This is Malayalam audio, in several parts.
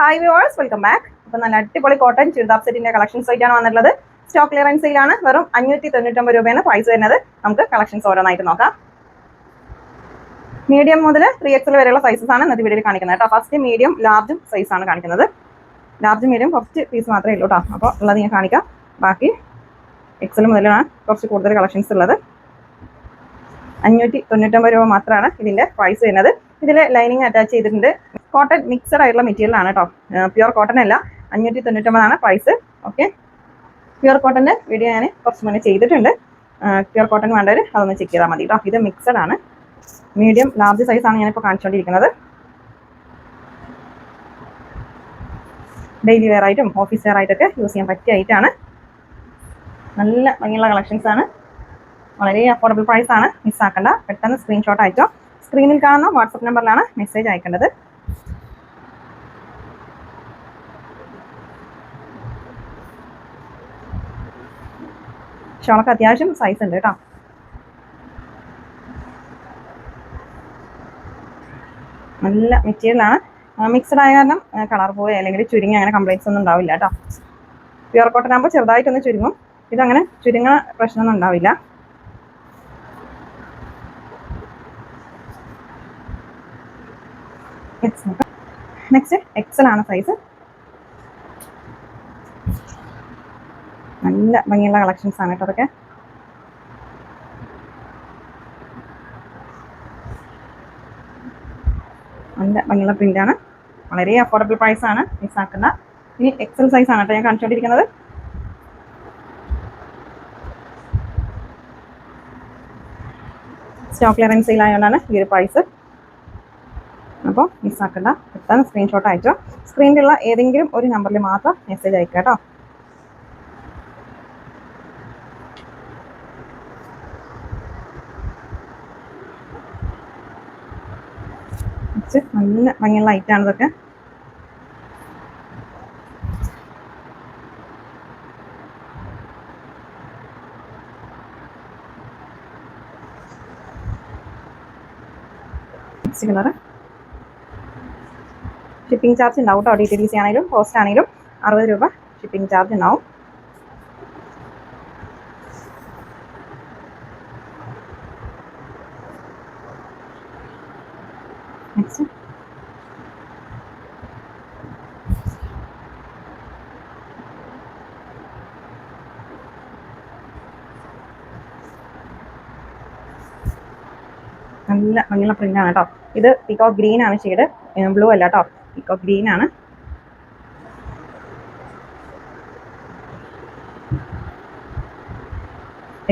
Hi viewers, welcome back. അപ്പോൾ നല്ല അടിപൊളി കോട്ടൺ ചുരിദാർ സെറ്റിന്റെ കളക്ഷൻസ് ആയിട്ടാണ് വന്നിട്ടുള്ളത്. സ്റ്റോക്ക് ക്ലിയറൻസ് സെയിലാണ്. വെറും 599 രൂപയാണ് പ്രൈസ് വരുന്നത്. നമുക്ക് കളക്ഷൻസ് ഓരോന്നായിട്ട് നോക്കാം. മീഡിയം മുതൽ 3XL വരെയുള്ള സൈസസ് ആണ് ഇന്നത്തെ വീഡിയോയിൽ കാണിക്കുന്നത് കേട്ടോ. ഫസ്റ്റ് മീഡിയം ലാർജും സൈസ് ആണ് കാണിക്കുന്നത്. ലാർജ് മീഡിയം കുറച്ച് പീസ് മാത്രമേ ഉള്ളൂ കേട്ടോ. അപ്പോൾ ഉള്ളത് ഞാൻ കാണിക്കാം. ബാക്കി XL മുതലാണ് കുറച്ച് കൂടുതൽ കളക്ഷൻസ് ഉള്ളത്. 599 രൂപ മാത്രമാണ് ഇതിന്റെ പ്രൈസ് വരുന്നത്. ഇതിൽ ലൈനിങ് അറ്റാച്ച് ചെയ്തിട്ടുണ്ട്. കോട്ടൺ മിക്സഡ് ആയിട്ടുള്ള മെറ്റീരിയൽ ആണ് കേട്ടോ. പ്യുവർ കോട്ടൺ അല്ല. 599 പ്രൈസ്. ഓക്കെ, പ്യുവർ കോട്ടന്റെ വീഡിയോ ഞാൻ കുറച്ച് മുന്നേ ചെയ്തിട്ടുണ്ട്. പ്യുവർ കോട്ടൺ വേണ്ടവർ അതൊന്ന് ചെക്ക് ചെയ്താൽ മതി കേട്ടോ. ഇത് മിക്സഡ് ആണ്. മീഡിയം ലാർജ് സൈസ് ആണ് ഞാനിപ്പോൾ കാണിച്ചുകൊണ്ടിരിക്കുന്നത്. ഡെയിലി വെയർ ആയിട്ടും ഓഫീസ് വെയർ ആയിട്ടൊക്കെ യൂസ് ചെയ്യാൻ പറ്റിയ ഐറ്റാണ്. നല്ല ഭംഗിയുള്ള കളക്ഷൻസ് ആണ്. വളരെ അഫോർഡബിൾ പ്രൈസ് ആണ്. മിസ്സാക്കണ്ട. പെട്ടെന്ന് സ്ക്രീൻഷോട്ട് അയച്ചോ. സ്ക്രീനിൽ കാണുന്ന വാട്സപ്പ് നമ്പറിലാണ് മെസ്സേജ് അയക്കേണ്ടത്. ഷോളൊക്കെ അത്യാവശ്യം സൈസ് ഉണ്ട് കേട്ടോ. നല്ല മെറ്റീരിയലാണ്. മിക്സഡ് ആയ കാരണം കളർ പോയി അല്ലെങ്കിൽ ചുരുങ്ങി അങ്ങനെ കംപ്ലൈൻറ്റ്സ് ഒന്നും ഉണ്ടാവില്ല കേട്ടോ. പ്യുവർ കോട്ടൺ ആകുമ്പോൾ ചെറുതായിട്ടൊന്ന് ചുരുങ്ങും. ഇതങ്ങനെ ചുരുങ്ങുന്ന പ്രശ്നമൊന്നും ഉണ്ടാവില്ല. നെക്സ്റ്റ് XL ആണ് സൈസ്. നല്ല ഭംഗിയുള്ള കളക്ഷൻസ് ആണ് കേട്ടോ അതൊക്കെ. നല്ല ഭംഗിയുള്ള പ്രിന്റ് ആണ്. വളരെ അഫോർഡബിൾ പ്രൈസ് ആണ്. മിസ്സാക്കണ്ട. ഇനി XL സൈസ് ആണ് കേട്ടോ ഞാൻ കാണിച്ചുകൊണ്ടിരിക്കുന്നത്. സ്റ്റോക്ക് ക്ലിയറൻസ് സെയിലായതുകൊണ്ടാണ് ഈ ഒരു പ്രൈസ്. അപ്പോൾ മിസ്സാക്കണ്ട. പെട്ടെന്ന് സ്ക്രീൻഷോട്ട് അയച്ചോ. സ്ക്രീനിലുള്ള ഏതെങ്കിലും ഒരു നമ്പറിൽ മാത്രം മെസ്സേജ് അയക്കുക കേട്ടോ. നല്ല ഭംഗിയുള്ള ഐറ്റാണ് ഇതൊക്കെ. Next colour. ഷിപ്പിംഗ് ചാർജ് ഉണ്ടാവും കേട്ടോ. DTDC ആണെങ്കിലും പോസ്റ്റ് ആണെങ്കിലും 60 രൂപ ഷിപ്പിംഗ് ചാർജ് ഉണ്ടാവും. നെക്സ്റ്റ് നല്ല ഭംഗിയുള്ള പ്രിന്റ് ആണ് കേട്ടോ. ഇത് പീകോക്ക് ഗ്രീൻ ആണ് ഷെയ്ഡ്. ബ്ലൂ അല്ല കേട്ടോ, പീകോക്ക് ഗ്രീൻ ആണ്.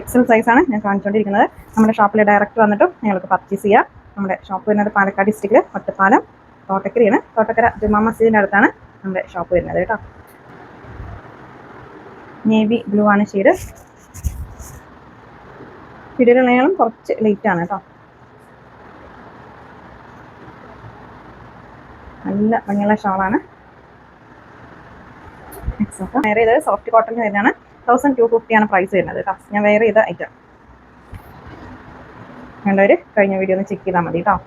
XL സൈസ് ആണ് ഞാൻ കാണിച്ചുകൊണ്ടിരിക്കുന്നത്. നമ്മുടെ ഷോപ്പിൽ ഡയറക്റ്റ് വന്നിട്ടും നിങ്ങൾക്ക് പർച്ചേസ് ചെയ്യാം. നമ്മുടെ ഷോപ്പ് വരുന്നത് പാലക്കാട് ഡിസ്ട്രിക്റ്റിൽ ഒറ്റപ്പാലം തോട്ടക്കരയാണ്. തോട്ടക്കര ജുമാ മസ്ജിദിൻ്റെ അടുത്താണ് നമ്മുടെ ഷോപ്പ് വരുന്നത് കേട്ടോ. നേവി ബ്ലൂ ആണ് ഷെയ്ഡ്. വീഡിയോയിലുള്ളതും കുറച്ച് ലേറ്റ് ആണ് കേട്ടോ. നല്ല ഭംഗിയുള്ള ഷോളാണ്. വേറെ ചെയ്തത് സോഫ്റ്റ് കോട്ടൺ വരുന്നതാണ്. 1250 ആണ് പ്രൈസ് വരുന്നത് കേട്ടോ. ഞാൻ വേറെ ചെയ്ത ഐറ്റം വേണ്ടവർ കഴിഞ്ഞ വീഡിയോ ഒന്ന് ചെക്ക് ചെയ്താൽ മതി കേട്ടോ.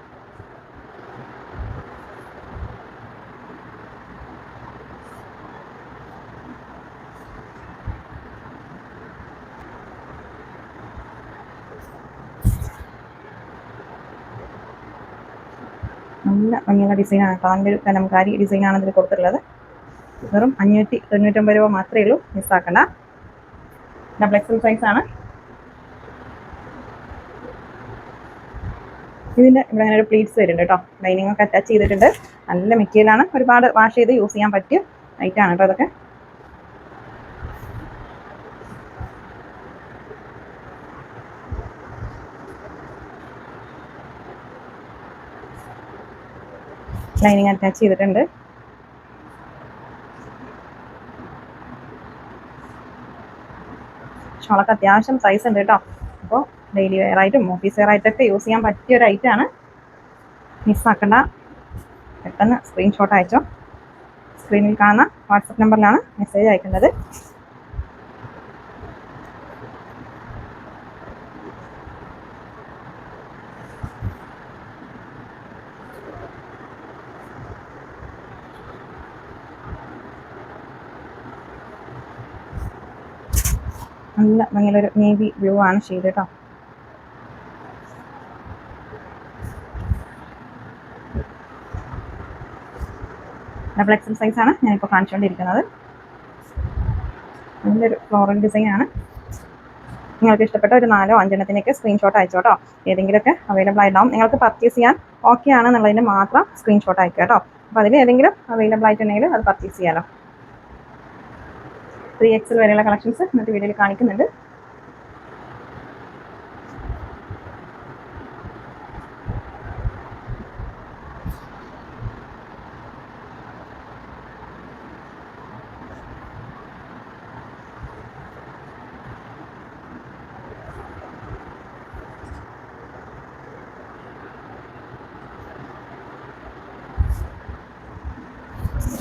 നല്ല ഭംഗിയുള്ള ഡിസൈനാണ് കേട്ടോ. അതിൻ്റെ ഒരു കലംകാരി ഡിസൈനാണ് ഇതിൽ കൊടുത്തിട്ടുള്ളത്. വെറും 599 രൂപ മാത്രമേ ഉള്ളൂ. മിസ്സാക്കണ്ട. ഡബിൾ XL സൈസ് ആണ്. ഇതിൻ്റെ ഇവിടെ അങ്ങനെ ഒരു പ്ലീറ്റ്സ് വരുന്നുണ്ട് കേട്ടോ. ലൈനിങ് ഒക്കെ അറ്റാച്ച് ചെയ്തിട്ടുണ്ട്. നല്ല മെറ്റീരിയലാണ്. ഒരുപാട് വാഷ് ചെയ്ത് യൂസ് ചെയ്യാൻ പറ്റിയ ഐറ്റാണ് കേട്ടോ അതൊക്കെ. ലൈനിങ് അറ്റാച്ച് ചെയ്തിട്ടുണ്ട്. ഷോളൊക്കെ അത്യാവശ്യം സൈസ് ഉണ്ട് കേട്ടോ. അപ്പോൾ ഡെയിലി വെയർ ആയിട്ടും ഓഫീസ് വെയർ ആയിട്ടൊക്കെ യൂസ് ചെയ്യാൻ പറ്റിയ ഒരു ഐറ്റാണ്. മിസ്സാക്കണ്ട. പെട്ടെന്ന് സ്ക്രീൻഷോട്ട് അയച്ചോ. സ്ക്രീനിൽ കാണുന്ന വാട്സപ്പ് നമ്പറിലാണ് മെസ്സേജ് അയക്കേണ്ടത്. നല്ല ഭംഗിയുള്ളൊരു നേവി ബ്ലൂ ആണ് ഷെയ്ഡ് കേട്ടോ. ഡബിൾ എക്സൽ സൈസാണ് ഞാനിപ്പോൾ കാണിച്ചുകൊണ്ടിരിക്കുന്നത്. നല്ലൊരു ഫ്ലോറൽ ഡിസൈൻ ആണ്. നിങ്ങൾക്ക് ഇഷ്ടപ്പെട്ട ഒരു 4 5 എണ്ണത്തിനൊക്കെ സ്ക്രീൻഷോട്ട് അയച്ചോട്ടോ. ഏതെങ്കിലുമൊക്കെ അവൈലബിൾ ആയിട്ടുണ്ടാവും. നിങ്ങൾക്ക് പർച്ചേസ് ചെയ്യാൻ ഓക്കെ ആണെന്നുള്ളതിന് മാത്രം സ്ക്രീൻഷോട്ട് അയക്കുക കേട്ടോ. അപ്പോൾ അതിൽ ഏതെങ്കിലും അവൈലബിൾ ആയിട്ടുണ്ടെങ്കിൽ അത് പർച്ചേസ് ചെയ്യാമല്ലോ. 3XL വരെയുള്ള കളക്ഷൻസ് ഇന്നത്തെ വീഡിയോയിൽ കാണിക്കുന്നുണ്ട്.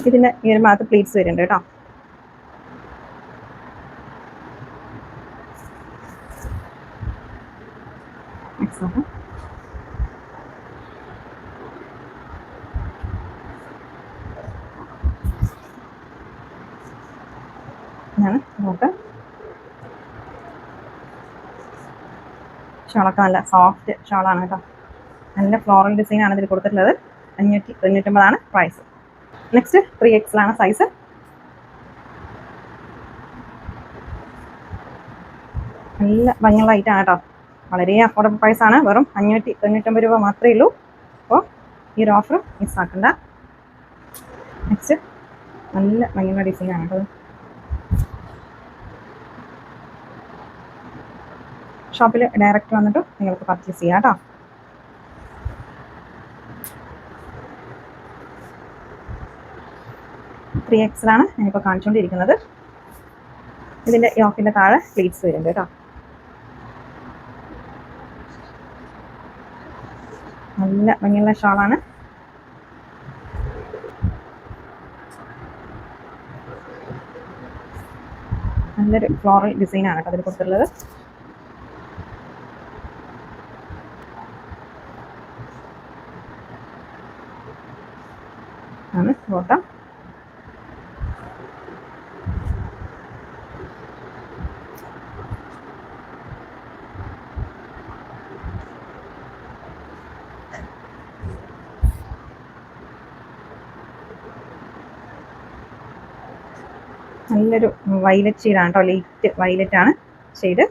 ഇതിൻ്റെ ഈ ഒരു ഭാഗത്ത് പ്ലീറ്റ്സ് വരുന്നുണ്ട് കേട്ടോ. ഇതാണ് നോട്ട്. ഷോളൊക്കെ നല്ല സോഫ്റ്റ് ഷോളാണ് കേട്ടോ. നല്ല ഫ്ലോറൽ ഡിസൈൻ ആണ് ഇതിൽ കൊടുത്തിട്ടുള്ളത്. 599 പ്രൈസ്. നെക്സ്റ്റ് 3XL ആണ് സൈസ്. നല്ല ഭംഗിയുള്ള ഐറ്റാണ് കേട്ടോ. വളരെ അഫോർഡബിൾ പ്രൈസ് ആണ്. വെറും 599 രൂപ മാത്രമേ ഉള്ളൂ. അപ്പോൾ ഈ ഒരു ഓഫർ മിസ്സാക്കണ്ട. നെക്സ്റ്റ് നല്ല ഭംഗിയുള്ള ഡിസൈൻ ആണ് കേട്ടോ. ഷോപ്പിൽ ഡയറക്റ്റ് വന്നിട്ട് നിങ്ങൾക്ക് പർച്ചേസ് ചെയ്യാം കേട്ടോ. ത്രീ XL ആണ് ഞാനിപ്പോൾ കാണിച്ചുകൊണ്ടിരിക്കുന്നത്. ഇതിൻ്റെ യോക്കിൻ്റെ താഴെ പ്ലീറ്റ്സ് വരുന്നുണ്ട് കേട്ടോ. നല്ല ഭംഗിയുള്ള ഷോളാണ്. നല്ലൊരു ഫ്ലോറൽ ഡിസൈനാണ് കേട്ടോ അതിൽ കൊടുത്തിട്ടുള്ളത്. ആണ് ഫോട്ടോ. നല്ലൊരു വയലറ്റ് ഷെയ്ഡാണ് കേട്ടോ. ലൈറ്റ് വയലറ്റ് ആണ് ഷെയ്ഡ്.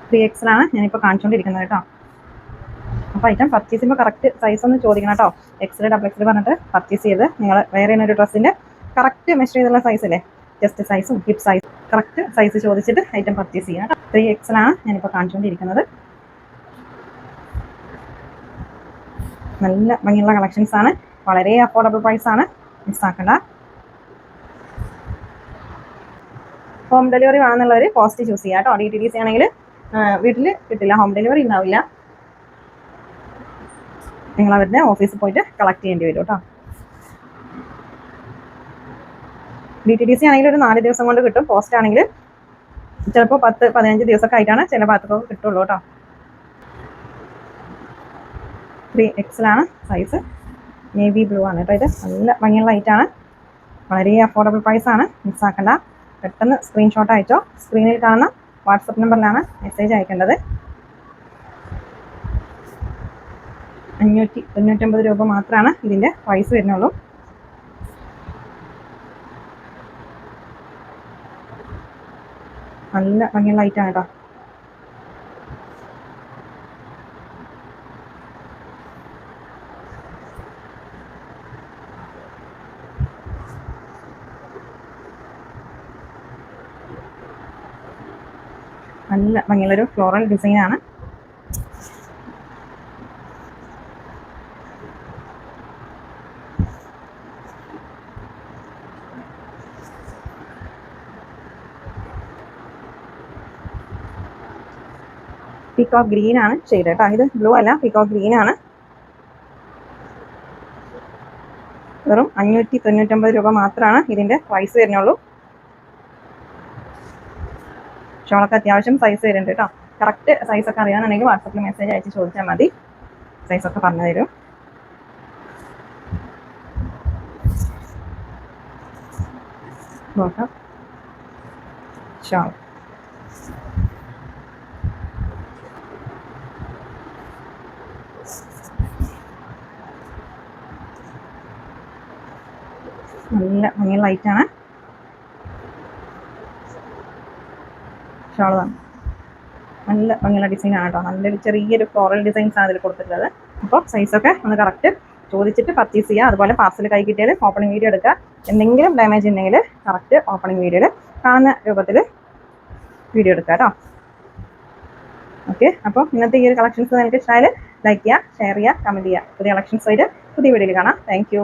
3XL ആണ് ഞാനിപ്പോൾ കാണിച്ചുകൊണ്ടിരിക്കുന്നത് കേട്ടോ. അപ്പോൾ ഐറ്റം പർച്ചേസ് ചെയ്യുമ്പോൾ കറക്റ്റ് സൈസ് ഒന്ന് ചോദിക്കണം കേട്ടോ. XL ഡബിൾ XL പറഞ്ഞിട്ട് പർച്ചേസ് ചെയ്ത് നിങ്ങൾ വേറെ ഒരു ഡ്രസ്സിൻ്റെ കറക്റ്റ് മെഷർ ചെയ്തുള്ള സൈസ് അല്ലേ, ജസ്റ്റ് സൈസും ഹിപ്പ് സൈസ് കറക്റ്റ് സൈസ് ചോദിച്ചിട്ട് ഐറ്റം പർച്ചേസ് ചെയ്യാം കേട്ടോ. 3XL ആണ് ഞാനിപ്പോൾ കാണിച്ചുകൊണ്ടിരിക്കുന്നത്. നല്ല ഭംഗിയുള്ള കളക്ഷൻസ് ആണ്. വളരെ അഫോർഡബിൾ പ്രൈസ് ആണ്. മിസ്സാക്കണ്ട. ഹോം ഡെലിവറി വേണമെന്നുള്ളവർ പോസ്റ്റ് ചൂസ് ചെയ്യാം കേട്ടോ. DTDC ആണെങ്കിൽ വീട്ടിൽ കിട്ടില്ല, ഹോം ഡെലിവറി ഉണ്ടാവില്ല. നിങ്ങൾ അവരുടെ ഓഫീസിൽ പോയിട്ട് കളക്ട് ചെയ്യേണ്ടി വരും കേട്ടോ. DTDC ആണെങ്കിൽ ഒരു 4 ദിവസം കൊണ്ട് കിട്ടും. പോസ്റ്റ് ആണെങ്കിൽ ചിലപ്പോൾ 10-15 ദിവസമൊക്കെ ആയിട്ടാണ് ചില ഭാഗത്തൊക്കെ കിട്ടുള്ളൂ കേട്ടോ. 3XL ആണ് സൈസ്. നേവി ബ്ലൂ ആണ് കേട്ടോ. ഇത് നല്ല ഭംഗിയുള്ള ഐറ്റാണ്. വളരെ അഫോർഡബിൾ പ്രൈസ് ആണ്. മിസ്സാക്കണ്ട. പെട്ടെന്ന് സ്ക്രീൻഷോട്ട് അയച്ചോ. സ്ക്രീനിൽ കാണുന്ന വാട്സപ്പ് നമ്പറിലാണ് മെസ്സേജ് അയക്കേണ്ടത്. 599 രൂപ മാത്രമാണ് ഇതിൻ്റെ പ്രൈസ് വരുന്നുള്ളൂ. നല്ല ഭംഗിയുള്ള ഐറ്റാണ് കേട്ടോ. നല്ല ഭംഗിയുള്ളൊരു ഫ്ലോറൽ ഡിസൈനാണ്. പീകോക്ക് ഗ്രീൻ ആണ് ഷെയ്ഡ് കേട്ടോ. ഇത് ബ്ലൂ അല്ല, പീകോക്ക് ഗ്രീൻ ആണ്. വെറും 599 രൂപ മാത്രമാണ് ഇതിൻ്റെ പ്രൈസ് വരുന്നുള്ളൂ. ഷോളൊക്കെ അത്യാവശ്യം സൈസ് വരുന്നുണ്ട് കേട്ടോ. കറക്റ്റ് സൈസൊക്കെ അറിയാന്നുണ്ടെങ്കിൽ വാട്സപ്പിൽ മെസ്സേജ് അയച്ച് ചോദിച്ചാൽ മതി. സൈസൊക്കെ പറഞ്ഞു തരും. Bottom shawl. നല്ല ഭംഗിയുള്ള ലൈറ്റാണ്. ഷാൾ തന്നെ നല്ല ഭംഗിയുള്ള ഡിസൈനാണ് കേട്ടോ. നല്ലൊരു ചെറിയൊരു ഫ്ലോറൽ ഡിസൈൻസ് ആണ് ഇതിൽ കൊടുത്തിട്ടുള്ളത്. അപ്പോൾ സൈസൊക്കെ ഒന്ന് കറക്റ്റ് ചോദിച്ചിട്ട് പർച്ചേസ് ചെയ്യുക. അതുപോലെ പാർസൽ കൈ കിട്ടിയാൽ ഓപ്പണിംഗ് വീഡിയോ എടുക്കുക. എന്തെങ്കിലും ഡാമേജ് ഉണ്ടെങ്കിൽ കറക്റ്റ് ഓപ്പണിംഗ് വീഡിയോയിൽ കാണുന്ന രൂപത്തിൽ വീഡിയോ എടുക്കുക കേട്ടോ. ഓക്കെ, അപ്പോൾ ഇന്നത്തെ ഈ ഒരു കളക്ഷൻസ് നിങ്ങൾക്ക് ഇഷ്ടമായാൽ ലൈക്ക് ചെയ്യുക, ഷെയർ ചെയ്യുക, കമൻറ്റ് ചെയ്യുക. പുതിയ കളക്ഷൻസ് ആയിട്ട് പുതിയ വീഡിയോയിൽ കാണാം. താങ്ക്